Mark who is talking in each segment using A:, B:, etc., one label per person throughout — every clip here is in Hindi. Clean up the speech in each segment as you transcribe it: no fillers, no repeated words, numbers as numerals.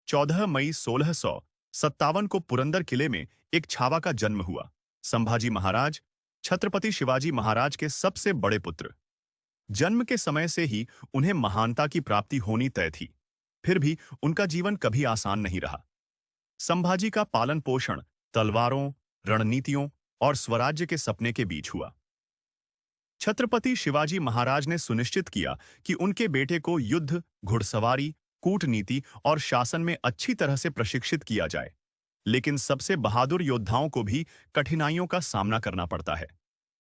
A: 14 मई 1657 को पुरंदर किले में एक छावा का जन्म हुआ। संभाजी महाराज छत्रपति शिवाजी महाराज के सबसे बड़े पुत्र। जन्म के समय से ही उन्हें महानता की प्राप्ति होनी तय थी। फिर भी उनका जीवन कभी आसान नहीं रहा। संभाजी का पालन पोषण तलवारों, रणनीतियों और स्वराज्य के सपने के बीच हुआ। छत्रपति शिवाजी महाराज ने सुनिश्चित किया कि उनके बेटे को युद्ध, घुड़सवारी, कूटनीति और शासन में अच्छी तरह से प्रशिक्षित किया जाए। लेकिन सबसे बहादुर योद्धाओं को भी कठिनाइयों का सामना करना पड़ता है।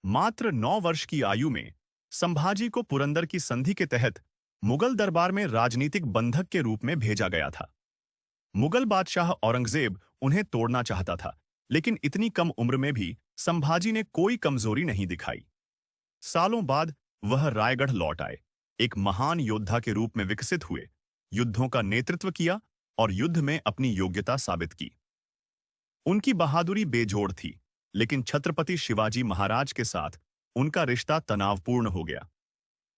A: मात्र 9 वर्ष की आयु में संभाजी को पुरंदर की संधि के तहत मुगल दरबार में राजनीतिक बंधक के रूप में भेजा गया था। मुगल बादशाह औरंगजेब उन्हें तोड़ना चाहता था, लेकिन इतनी कम उम्र में भी संभाजी ने कोई कमजोरी नहीं दिखाई। सालों बाद वह रायगढ़ लौट आए, एक महान योद्धा के रूप में विकसित हुए, युद्धों का नेतृत्व किया और युद्ध में अपनी योग्यता साबित की। उनकी बहादुरी बेजोड़ थी, लेकिन छत्रपति शिवाजी महाराज के साथ उनका रिश्ता तनावपूर्ण हो गया।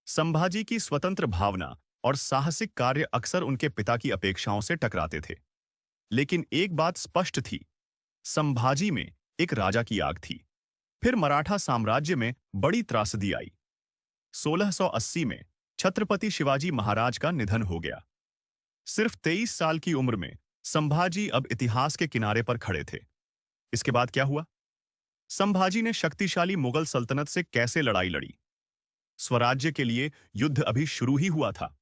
A: संभाजी की स्वतंत्र भावना और साहसिक कार्य अक्सर उनके पिता की अपेक्षाओं से टकराते थे। लेकिन एक बात स्पष्ट थी, संभाजी में एक राजा की आग थी। फिर मराठा साम्राज्य में बड़ी त्रासदी आई। 1680 में छत्रपति शिवाजी महाराज का निधन हो गया। सिर्फ 23 साल की उम्र में संभाजी अब इतिहास के किनारे पर खड़े थे। इसके बाद क्या हुआ? संभाजी ने शक्तिशाली मुगल सल्तनत से कैसे लड़ाई लड़ी? स्वराज्य के लिए युद्ध अभी शुरू ही हुआ था।